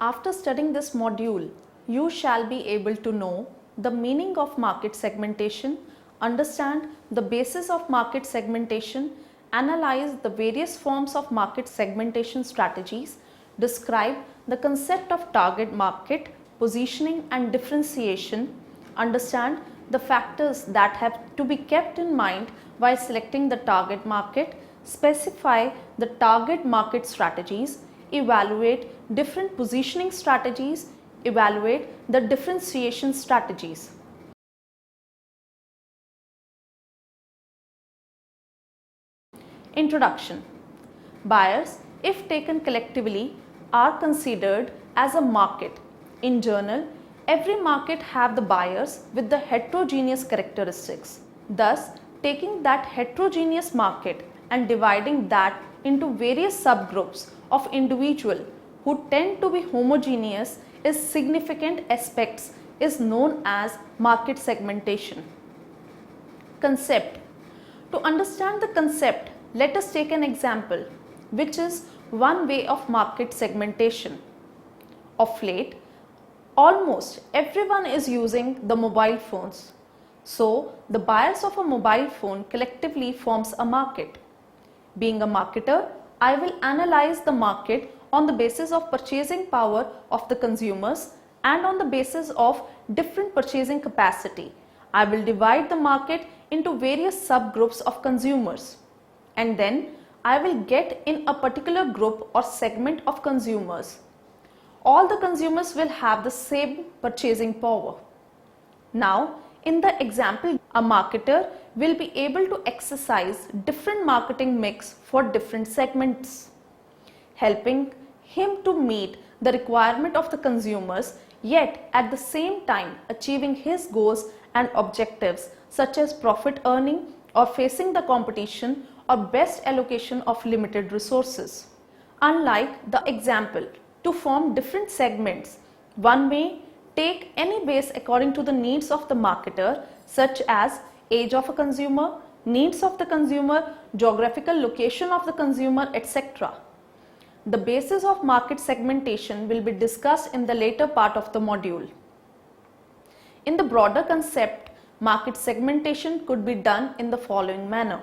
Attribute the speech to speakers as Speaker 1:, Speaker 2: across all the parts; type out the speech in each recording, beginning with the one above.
Speaker 1: After studying this module, you shall be able to know the meaning of market segmentation, understand the basis of market segmentation, analyze the various forms of market segmentation strategies, describe the concept of target market, positioning and differentiation, understand the factors that have to be kept in mind while selecting the target market, specify the target market strategies, evaluate different positioning strategies, evaluate the differentiation strategies. Introduction. Buyers, if taken collectively, are considered as a market. In general, every market have the buyers with the heterogeneous characteristics. Thus, taking that heterogeneous market and dividing that into various subgroups of individuals who tend to be homogeneous is significant aspects is known as market segmentation. Concept. To understand the concept, let us take an example, which is one way of market segmentation. Of late, almost everyone is using the mobile phones. So, the buyers of a mobile phone collectively forms a market. Being a marketer, I will analyze the market on the basis of purchasing power of the consumers and on the basis of different purchasing capacity. I will divide the market into various subgroups of consumers, and then I will get in a particular group or segment of consumers. All the consumers will have the same purchasing power. Now, in the example, a marketer will be able to exercise different marketing mix for different segments, helping him to meet the requirement of the consumers, yet at the same time achieving his goals and objectives such as profit earning or facing the competition or best allocation of limited resources. Unlike the example, to form different segments, one may take any base according to the needs of the marketer, such as age of a consumer, needs of the consumer, geographical location of the consumer, etc. The basis of market segmentation will be discussed in the later part of the module. In the broader concept, market segmentation could be done in the following manner.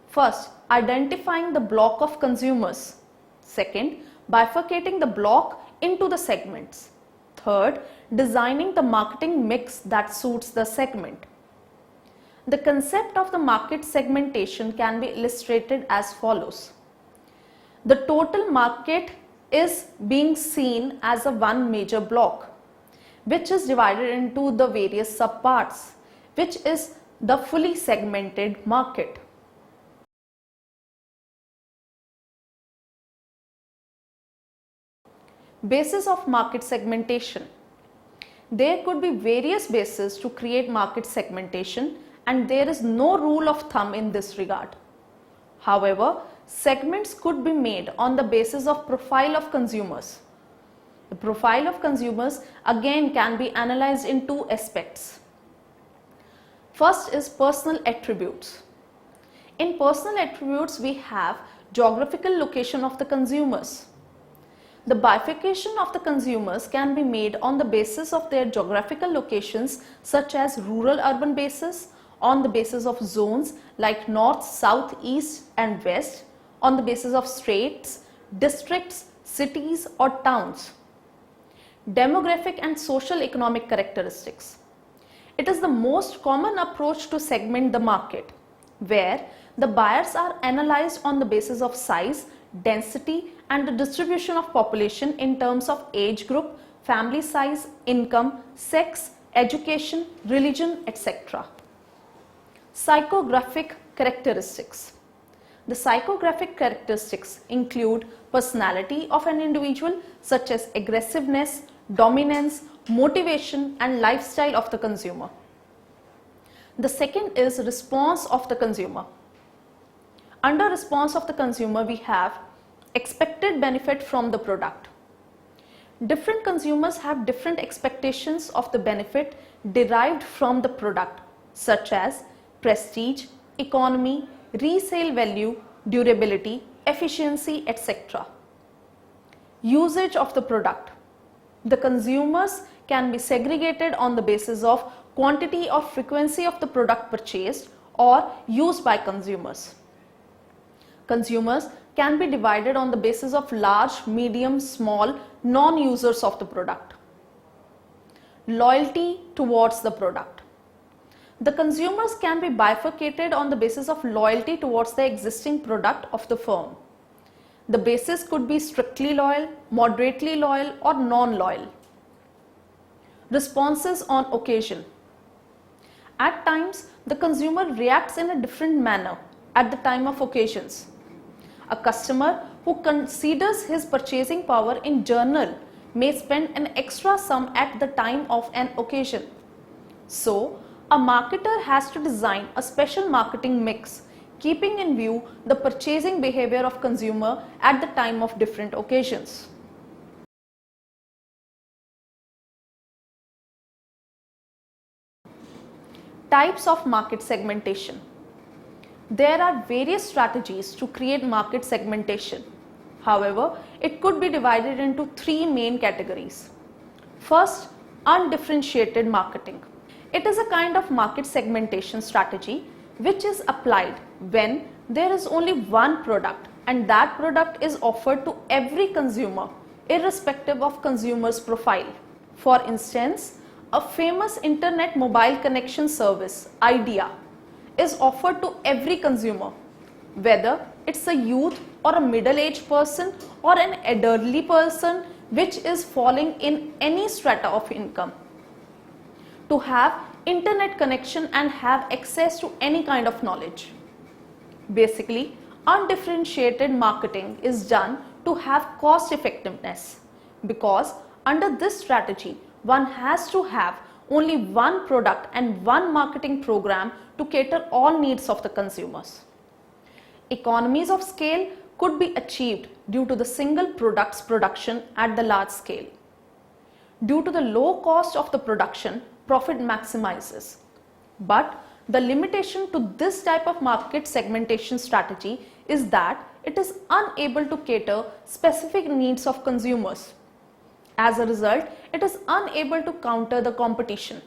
Speaker 1: First, identifying the block of consumers. Second, bifurcating the block into the segments. Third, designing the marketing mix that suits the segment. The concept of the market segmentation can be illustrated as follows. The total market is being seen as a one major block, which is divided into the various subparts, which is the fully segmented market. Basis of market segmentation. There could be various bases to create market segmentation, and there is no rule of thumb in this regard. However, segments could be made on the basis of profile of consumers. The profile of consumers again can be analyzed in two aspects. First is personal attributes. In personal attributes, we have geographical location of the consumers. The bifurcation of the consumers can be made on the basis of their geographical locations, such as rural-urban basis, on the basis of zones like north, south, east and west, on the basis of states, districts, cities or towns. Demographic and social economic characteristics. It is the most common approach to segment the market, where the buyers are analyzed on the basis of size, density and the distribution of population in terms of age group, family size, income, sex, education, religion, etc. Psychographic characteristics. The psychographic characteristics include personality of an individual such as aggressiveness, dominance, motivation and lifestyle of the consumer. The second is response of the consumer. Under response of the consumer, we have expected benefit from the product. Different consumers have different expectations of the benefit derived from the product, such as prestige, economy, resale value, durability, efficiency, etc. Usage of the product. The consumers can be segregated on the basis of quantity or frequency of the product purchased or used by consumers. Consumers can be divided on the basis of large, medium, small, non-users of the product. Loyalty towards the product. The consumers can be bifurcated on the basis of loyalty towards the existing product of the firm. The basis could be strictly loyal, moderately loyal, or non-loyal. Responses on occasion. At times, the consumer reacts in a different manner at the time of occasions. A customer who considers his purchasing power in general may spend an extra sum at the time of an occasion. So, a marketer has to design a special marketing mix, keeping in view the purchasing behavior of consumer at the time of different occasions. Types of market segmentation. There are various strategies to create market segmentation. However, it could be divided into three main categories. First, undifferentiated marketing. It is a kind of market segmentation strategy which is applied when there is only one product and that product is offered to every consumer irrespective of consumer's profile. For instance, a famous internet mobile connection service, Idea, is offered to every consumer, whether it's a youth or a middle-aged person or an elderly person which is falling in any strata of income, to have internet connection and have access to any kind of knowledge. Basically, undifferentiated marketing is done to have cost effectiveness, because under this strategy one has to have only one product and one marketing program to cater all needs of the consumers. Economies of scale could be achieved due to the single product's production at the large scale. Due to the low cost of the production, profit maximizes. But the limitation to this type of market segmentation strategy is that it is unable to cater specific needs of consumers. As a result, it is unable to counter the competition.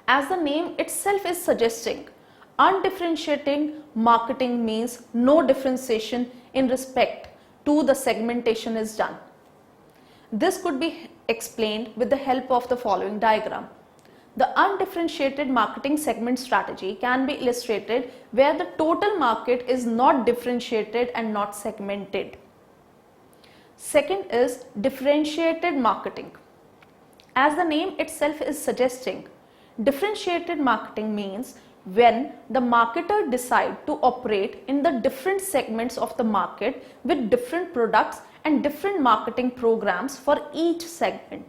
Speaker 1: As the name itself is suggesting, undifferentiating marketing means no differentiation in respect to the segmentation is done. This could be explained with the help of the following diagram. The undifferentiated marketing segment strategy can be illustrated where the total market is not differentiated and not segmented. Second is differentiated marketing. As the name itself is suggesting, differentiated marketing means when the marketer decides to operate in the different segments of the market with different products and different marketing programs for each segment.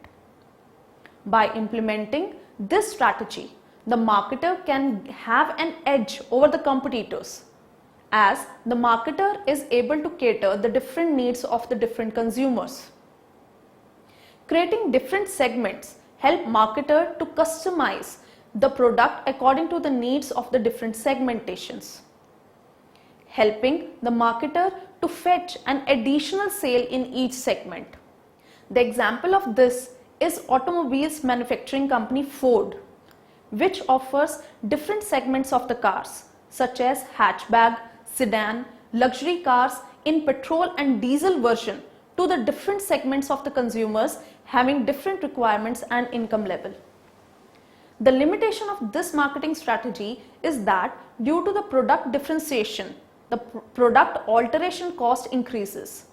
Speaker 1: By implementing this strategy, the marketer can have an edge over the competitors, as the marketer is able to cater the different needs of the different consumers. Creating different segments help marketer to customize the product according to the needs of the different segmentations, helping the marketer to fetch an additional sale in each segment. The example of this is automobiles manufacturing company Ford, which offers different segments of the cars such as hatchback, sedan, luxury cars in petrol and diesel version to the different segments of the consumers having different requirements and income level. The limitation of this marketing strategy is that due to the product differentiation, the product alteration cost increases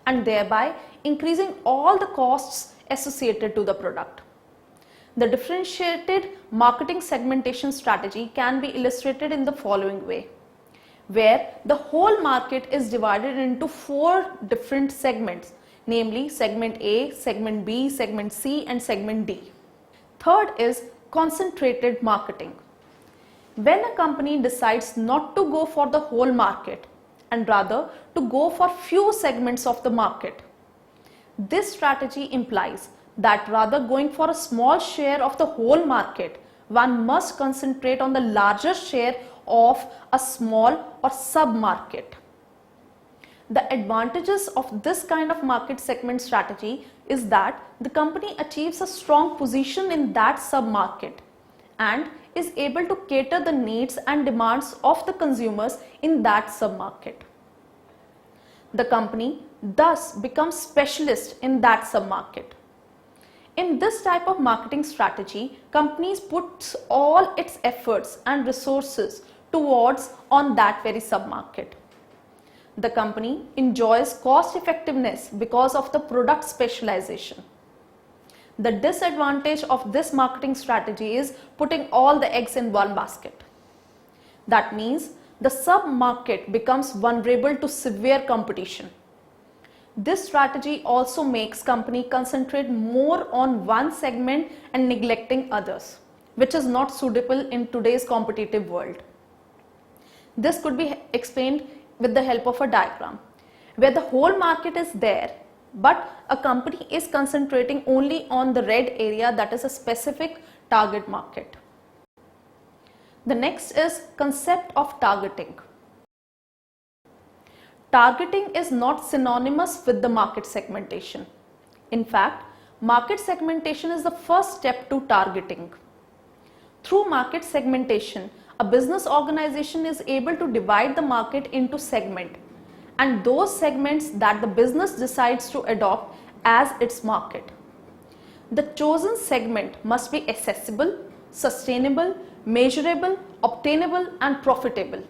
Speaker 1: and thereby increasing all the costs associated to the product. The differentiated marketing segmentation strategy can be illustrated in the following way, where the whole market is divided into 4 different segments, namely segment A, segment B, segment C and segment D. Third is concentrated marketing. When a company decides not to go for the whole market and rather to go for few segments of the market, this strategy implies that rather going for a small share of the whole market, one must concentrate on the larger share of a small or sub-market. The advantages of this kind of market segment strategy is that the company achieves a strong position in that sub-market and is able to cater the needs and demands of the consumers in that sub-market. The company thus becomes specialist in that sub-market. In this type of marketing strategy, companies puts all its efforts and resources towards on that very sub-market. The company enjoys cost effectiveness because of the product specialization. The disadvantage of this marketing strategy is putting all the eggs in one basket. That means the sub-market becomes vulnerable to severe competition. This strategy also makes company concentrate more on one segment and neglecting others, which is not suitable in today's competitive world. This could be explained with the help of a diagram, where the whole market is there, but a company is concentrating only on the red area, that is a specific target market. The next is concept of targeting. Targeting is not synonymous with the market segmentation. In fact, market segmentation is the first step to targeting. Through market segmentation, a business organization is able to divide the market into segments, and those segments that the business decides to adopt as its market. The chosen segment must be accessible, sustainable, measurable, obtainable, and profitable.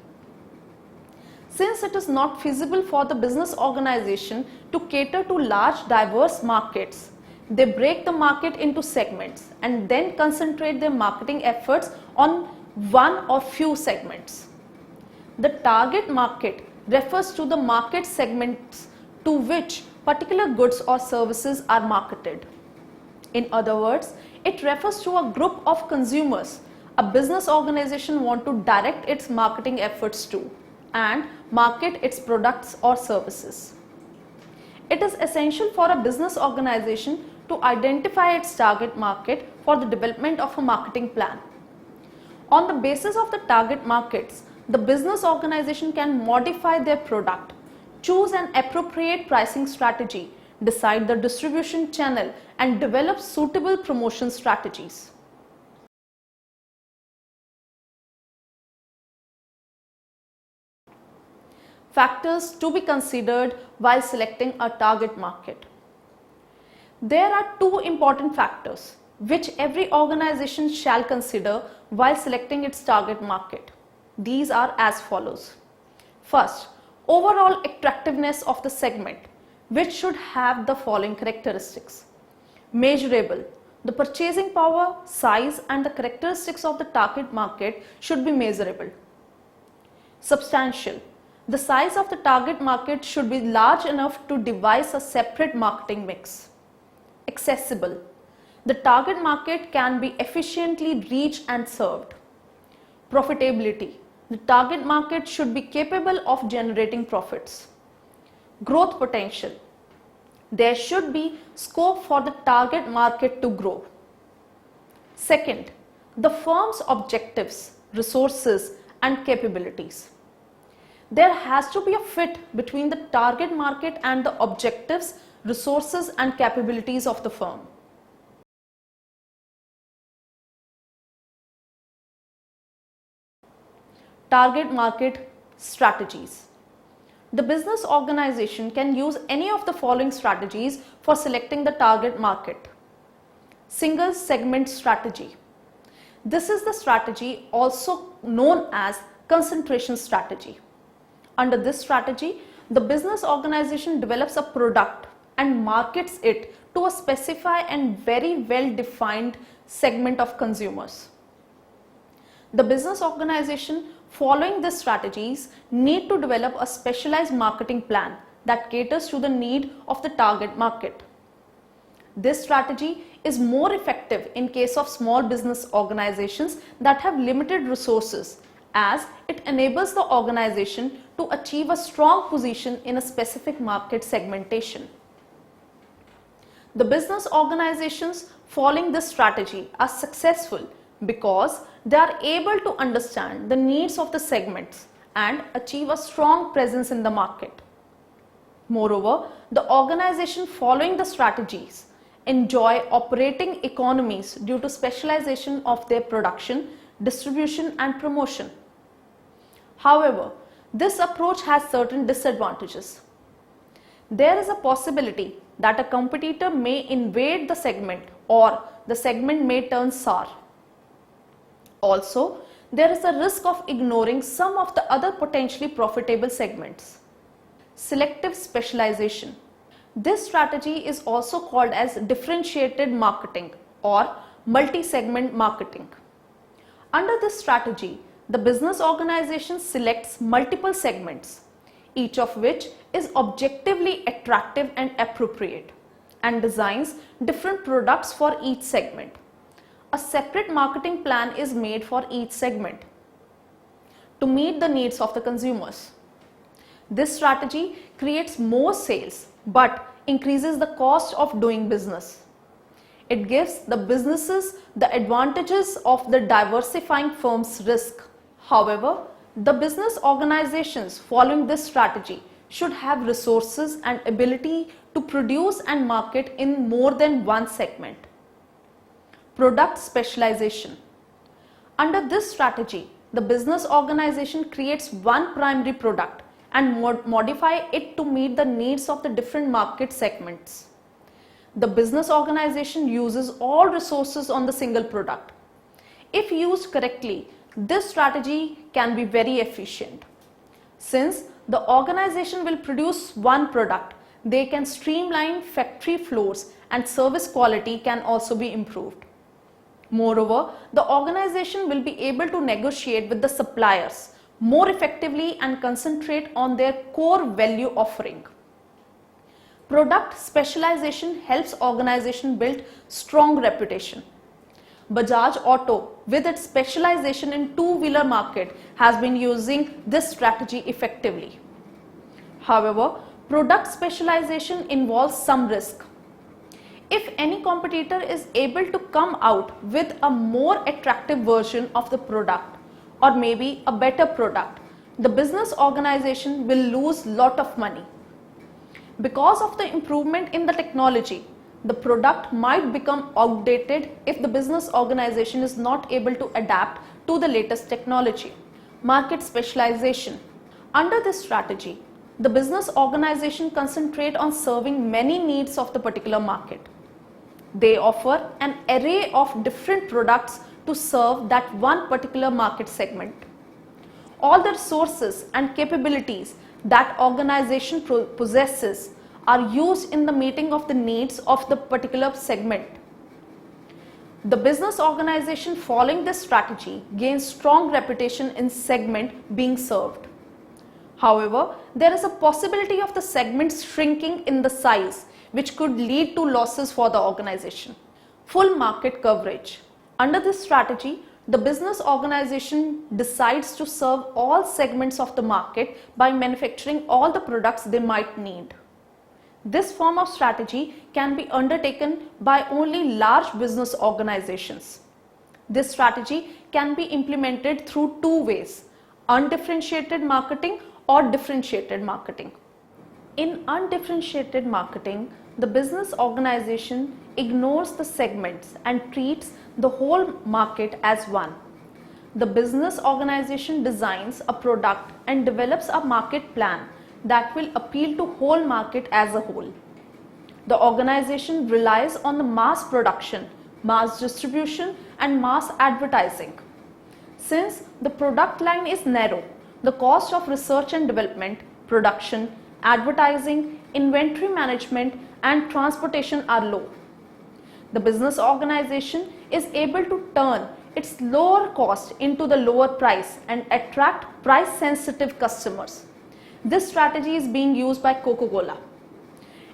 Speaker 1: Since it is not feasible for the business organization to cater to large diverse markets, they break the market into segments and then concentrate their marketing efforts on one or few segments. The target market refers to the market segments to which particular goods or services are marketed. In other words, it refers to a group of consumers a business organization wants to direct its marketing efforts to and market its products or services. It is essential for a business organization to identify its target market for the development of a marketing plan. On the basis of the target markets, the business organization can modify their product, choose an appropriate pricing strategy, decide the distribution channel, and develop suitable promotion strategies. Factors to be considered while selecting a target market. There are two important factors which every organization shall consider while selecting its target market. These are as follows. First, overall attractiveness of the segment, which should have the following characteristics. Measurable. The purchasing power, size, and the characteristics of the target market should be measurable. Substantial. The size of the target market should be large enough to devise a separate marketing mix. Accessible. The target market can be efficiently reached and served. Profitability. The target market should be capable of generating profits. Growth potential. There should be scope for the target market to grow. Second, the firm's objectives, resources, and capabilities. There has to be a fit between the target market and the objectives, resources, and capabilities of the firm. Target market strategies. The business organization can use any of the following strategies for selecting the target market. Single segment strategy. This is the strategy also known as concentration strategy. Under this strategy, the business organization develops a product and markets it to a specified and very well defined segment of consumers. The business organization following these strategies need to develop a specialized marketing plan that caters to the need of the target market. This strategy is more effective in case of small business organizations that have limited resources, as it enables the organization to achieve a strong position in a specific market segmentation. The business organizations following this strategy are successful because they are able to understand the needs of the segments and achieve a strong presence in the market. Moreover, the organization following the strategies enjoy operating economies due to specialization of their production, distribution and promotion. However, this approach has certain disadvantages. There is a possibility that a competitor may invade the segment or the segment may turn sour. Also, there is a risk of ignoring some of the other potentially profitable segments. Selective specialization. This strategy is also called as differentiated marketing or multi-segment marketing. Under this strategy, the business organization selects multiple segments, each of which is objectively attractive and appropriate, and designs different products for each segment. A separate marketing plan is made for each segment to meet the needs of the consumers. This strategy creates more sales but increases the cost of doing business. It gives the businesses the advantages of the diversifying firm's risk. However, the business organizations following this strategy should have resources and ability to produce and market in more than one segment. Product specialization. Under this strategy, the business organization creates one primary product and modify it to meet the needs of the different market segments. The business organization uses all resources on the single product. If used correctly, this strategy can be very efficient. Since the organization will produce one product, they can streamline factory floors and service quality can also be improved. Moreover, the organization will be able to negotiate with the suppliers more effectively and concentrate on their core value offering. Product specialization helps organization build strong reputation. Bajaj Auto, with its specialization in two-wheeler market, has been using this strategy effectively. However, product specialization involves some risk. If any competitor is able to come out with a more attractive version of the product or maybe a better product, the business organization will lose lot of money. Because of the improvement in the technology, the product might become outdated if the business organization is not able to adapt to the latest technology. Market specialization. Under this strategy, the business organization concentrate on serving many needs of the particular market. They offer an array of different products to serve that one particular market segment. All the resources and capabilities that organization possesses are used in the meeting of the needs of the particular segment. The business organization following this strategy gains strong reputation in segment being served. However, there is a possibility of the segments shrinking in the size, which could lead to losses for the organization. Full market coverage. Under this strategy, the business organization decides to serve all segments of the market by manufacturing all the products they might need. This form of strategy can be undertaken by only large business organizations. This strategy can be implemented through two ways: undifferentiated marketing or differentiated marketing. In undifferentiated marketing, the business organization ignores the segments and treats the whole market as one. The business organization designs a product and develops a market plan that will appeal to whole market as a whole. The organization relies on the mass production, mass distribution and mass advertising. Since the product line is narrow, the cost of research and development, production, advertising, inventory management and transportation are low. The business organization is able to turn its lower cost into the lower price and attract price sensitive customers. This strategy is being used by Coca-Cola.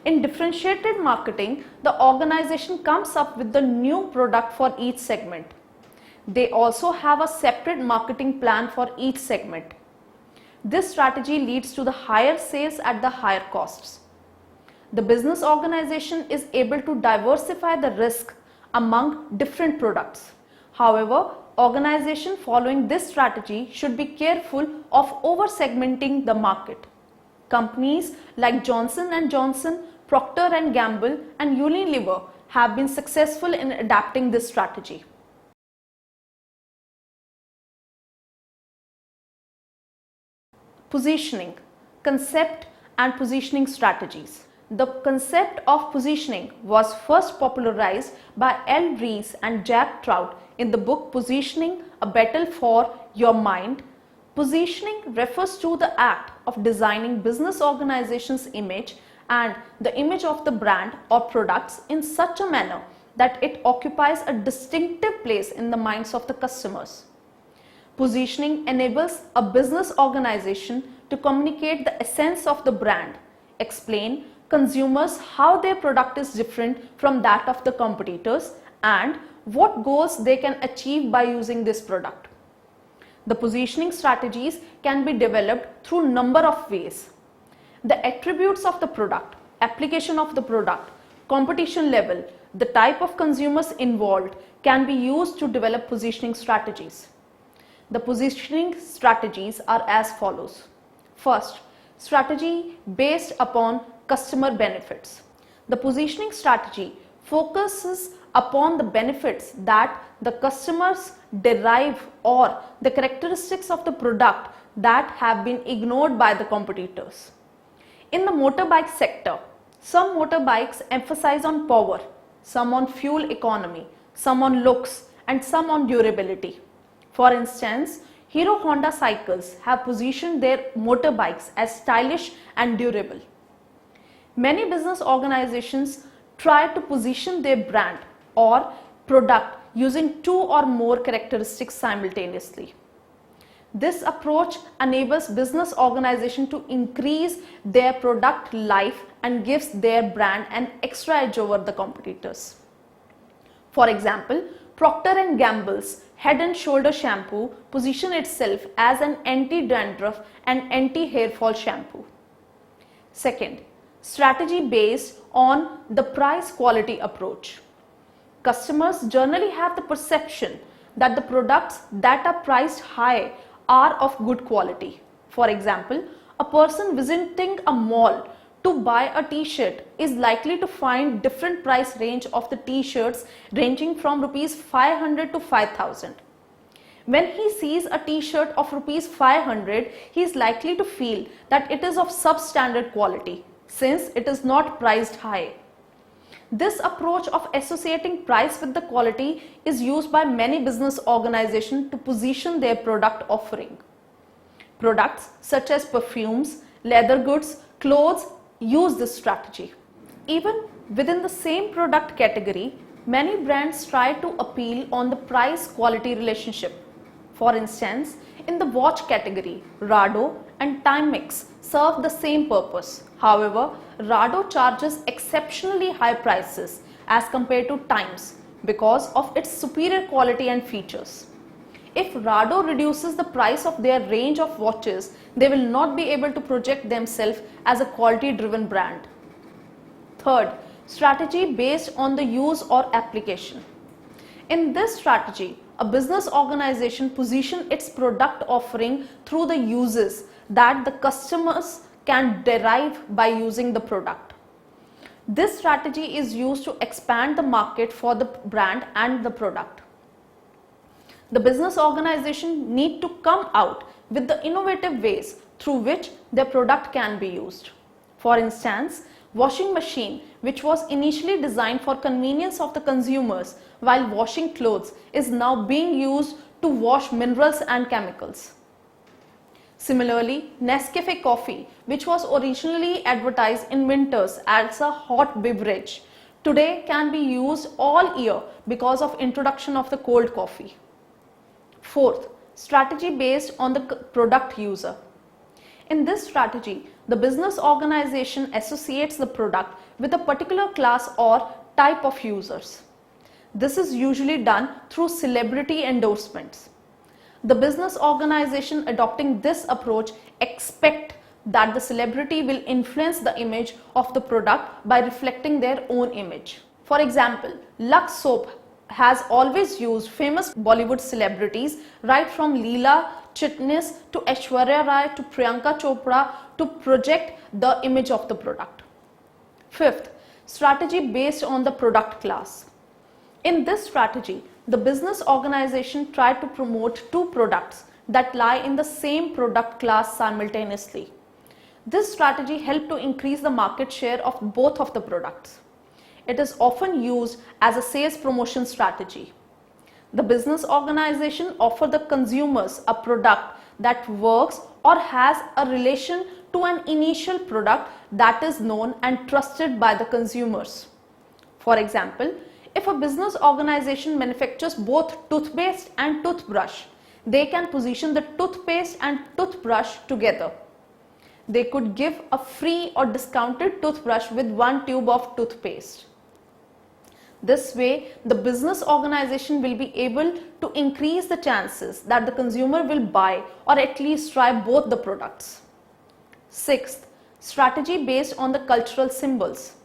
Speaker 1: In differentiated marketing, the organization comes up with the new product for each segment. They also have a separate marketing plan for each segment. This strategy leads to the higher sales at the higher costs. The business organization is able to diversify the risk among different products. However, organization following this strategy should be careful of over-segmenting the market. Companies like Johnson & Johnson, Procter & Gamble and Unilever have been successful in adapting this strategy. Positioning, concept and positioning strategies. The concept of positioning was first popularized by L. Rees and Jack Trout in the book Positioning: A Battle for Your Mind. Positioning refers to the act of designing business organization's image and the image of the brand or products in such a manner that it occupies a distinctive place in the minds of the customers. Positioning enables a business organization to communicate the essence of the brand, explain consumers how their product is different from that of the competitors and what goals they can achieve by using this product. The positioning strategies can be developed through a number of ways. The attributes of the product, application of the product, competition level, the type of consumers involved can be used to develop positioning strategies. The positioning strategies are as follows. First, strategy based upon customer benefits. The positioning strategy focuses upon the benefits that the customers derive or the characteristics of the product that have been ignored by the competitors. In the motorbike sector, some motorbikes emphasize on power, some on fuel economy, some on looks and some on durability. For instance, Hero Honda cycles have positioned their motorbikes as stylish and durable. Many business organizations try to position their brand or product using two or more characteristics simultaneously. This approach enables business organizations to increase their product life and gives their brand an extra edge over the competitors. For example, Procter & Gamble's Head and Shoulder shampoo positions itself as an anti-dandruff and anti-hair fall shampoo. Second, strategy based on the price quality approach. Customers generally have the perception that the products that are priced high are of good quality. For example, a person visiting a mall to buy a t-shirt is likely to find different price range of the t-shirts ranging from rupees 500 to 5000. When he sees a t-shirt of rupees 500, he is likely to feel that it is of substandard quality since it is not priced high. This approach of associating price with the quality is used by many business organizations to position their product offering. Products such as perfumes, leather goods, clothes use this strategy. Even within the same product category, many brands try to appeal on the price-quality relationship. For instance, in the watch category, Rado and Timex serve the same purpose. However, Rado charges exceptionally high prices as compared to Times because of its superior quality and features. If Rado reduces the price of their range of watches, they will not be able to project themselves as a quality-driven brand. Third, strategy based on the use or application. In this strategy, a business organization positions its product offering through the uses that the customers can derive by using the product. This strategy is used to expand the market for the brand and the product. The business organization need to come out with the innovative ways through which their product can be used. For instance, washing machine, which was initially designed for convenience of the consumers while washing clothes, is now being used to wash minerals and chemicals. Similarly, Nescafe coffee, which was originally advertised in winters as a hot beverage, today can be used all year because of introduction of the cold coffee. Fourth, strategy based on the product user. In this strategy, the business organization associates the product with a particular class or type of users. This is usually done through celebrity endorsements. The business organization adopting this approach expect that the celebrity will influence the image of the product by reflecting their own image. For example, Lux soap has always used famous Bollywood celebrities right from Leela chitness to Aishwarya Rai to Priyanka Chopra to project the image of the product. Fifth, strategy based on the product class. In this strategy, the business organization tried to promote two products that lie in the same product class simultaneously. This strategy helped to increase the market share of both of the products. It is often used as a sales promotion strategy. The business organization offers the consumers a product that works or has a relation to an initial product that is known and trusted by the consumers. For example, if a business organization manufactures both toothpaste and toothbrush, they can position the toothpaste and toothbrush together. They could give a free or discounted toothbrush with one tube of toothpaste. This way, the business organization will be able to increase the chances that the consumer will buy or at least try both the products. Sixth, strategy based on the cultural symbols.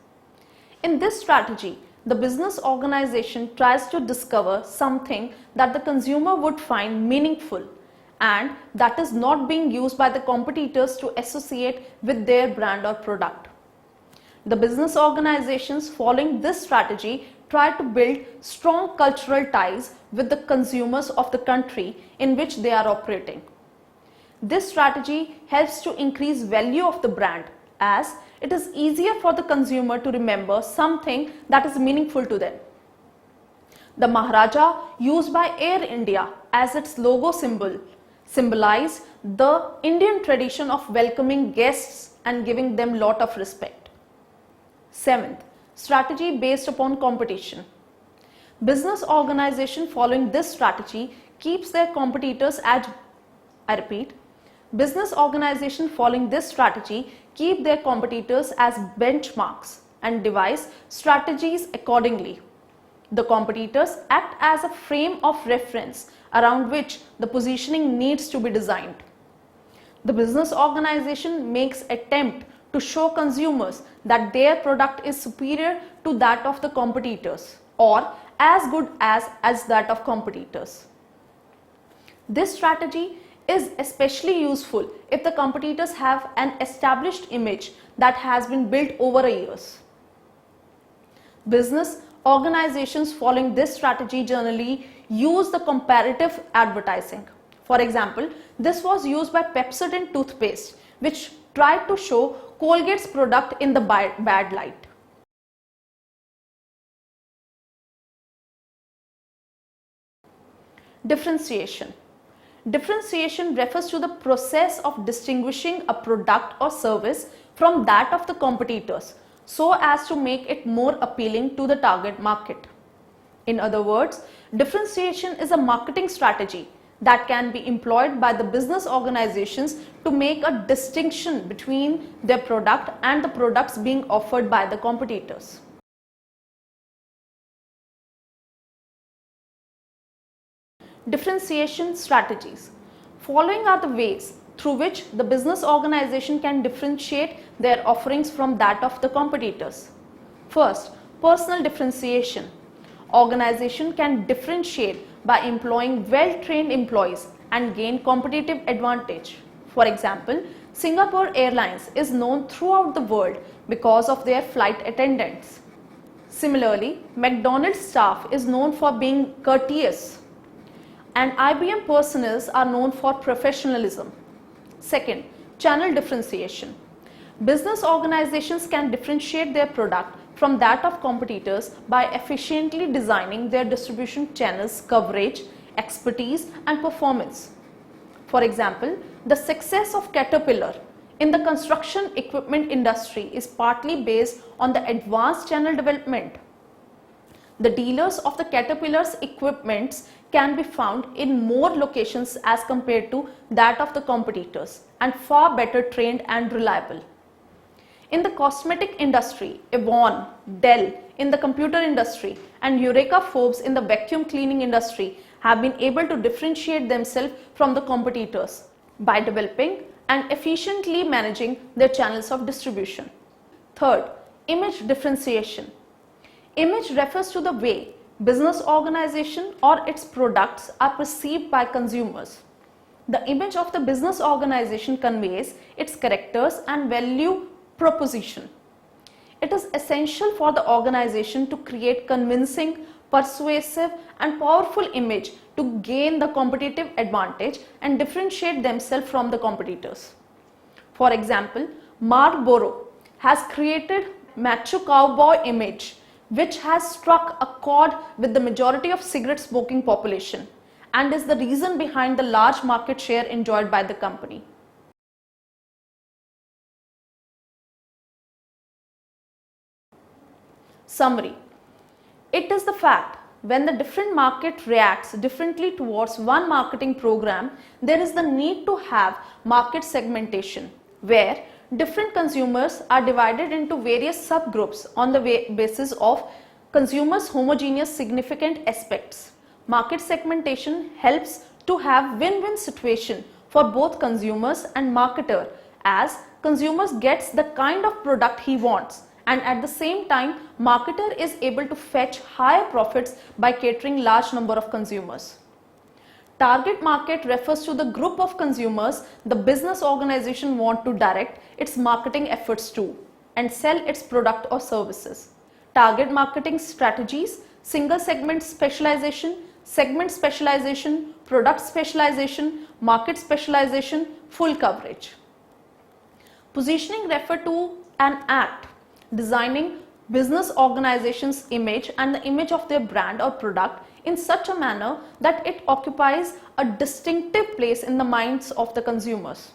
Speaker 1: In this strategy, the business organization tries to discover something that the consumer would find meaningful and that is not being used by the competitors to associate with their brand or product. The business organizations following this strategy try to build strong cultural ties with the consumers of the country in which they are operating. This strategy helps to increase value of the brand as it is easier for the consumer to remember something that is meaningful to them. The Maharaja used by Air India as its logo symbol symbolized the Indian tradition of welcoming guests and giving them lot of respect. Seventh, strategy based upon competition. Business organization following this strategy keeps their competitors as, business organization following this strategy keep their competitors as benchmarks and devise strategies accordingly. The competitors act as a frame of reference around which the positioning needs to be designed. The business organization makes attempt to show consumers that their product is superior to that of the competitors or as good as that of competitors. This strategy is especially useful if the competitors have an established image that has been built over years. Business organizations following this strategy generally use the comparative advertising. For example, this was used by Pepsodent toothpaste, which tried to show Colgate's product in the bad light. Differentiation. Differentiation refers to the process of distinguishing a product or service from that of the competitors so as to make it more appealing to the target market. In other words, differentiation is a marketing strategy that can be employed by the business organizations to make a distinction between their product and the products being offered by the competitors. Differentiation strategies. Following are the ways through which the business organization can differentiate their offerings from that of the competitors. First, personal differentiation. Organization can differentiate by employing well-trained employees and gain competitive advantage. For example, Singapore Airlines is known throughout the world because of their flight attendants. Similarly, McDonald's staff is known for being courteous, and IBM personnel are known for professionalism. Second, channel differentiation. Business organizations can differentiate their product from that of competitors by efficiently designing their distribution channels, coverage, expertise, and performance. For example, the success of Caterpillar in the construction equipment industry is partly based on the advanced channel development. The dealers of the Caterpillar's equipments can be found in more locations as compared to that of the competitors and far better trained and reliable. In the cosmetic industry, Avon, Dell in the computer industry, and Eureka Forbes in the vacuum cleaning industry have been able to differentiate themselves from the competitors by developing and efficiently managing their channels of distribution. Third, image differentiation. Image refers to the way business organization or its products are perceived by consumers. The image of the business organization conveys its characters and value proposition. It is essential for the organization to create convincing, persuasive and powerful image to gain the competitive advantage and differentiate themselves from the competitors. For example, Marlboro has created macho cowboy image which has struck a chord with the majority of cigarette smoking population and is the reason behind the large market share enjoyed by the company. Summary. It is the fact when the different market reacts differently towards one marketing program, there is the need to have market segmentation where different consumers are divided into various subgroups on the basis of consumers' homogeneous significant aspects. Market segmentation helps to have win-win situation for both consumers and marketer as consumers gets the kind of product he wants and at the same time marketer is able to fetch higher profits by catering large number of consumers. Target market refers to the group of consumers the business organization want to direct its marketing efforts to and sell its product or services. Target marketing strategies: single segment specialization, segment specialization, product specialization, market specialization, full coverage. Positioning refer to an act designing business organization's image and the image of their brand or product in such a manner that it occupies a distinctive place in the minds of the consumers.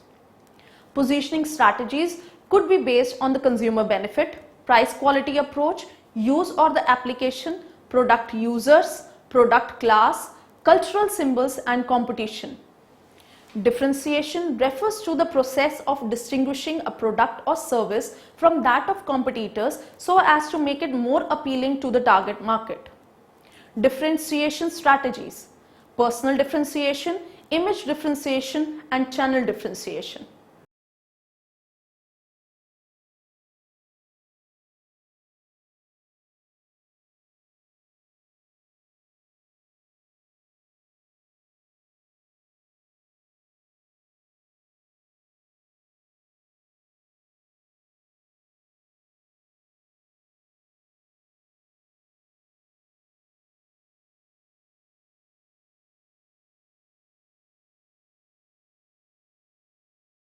Speaker 1: Positioning strategies could be based on the consumer benefit, price quality approach, use or the application, product users, product class, cultural symbols and competition. Differentiation refers to the process of distinguishing a product or service from that of competitors so as to make it more appealing to the target market. Differentiation strategies: personal differentiation, image differentiation and channel differentiation.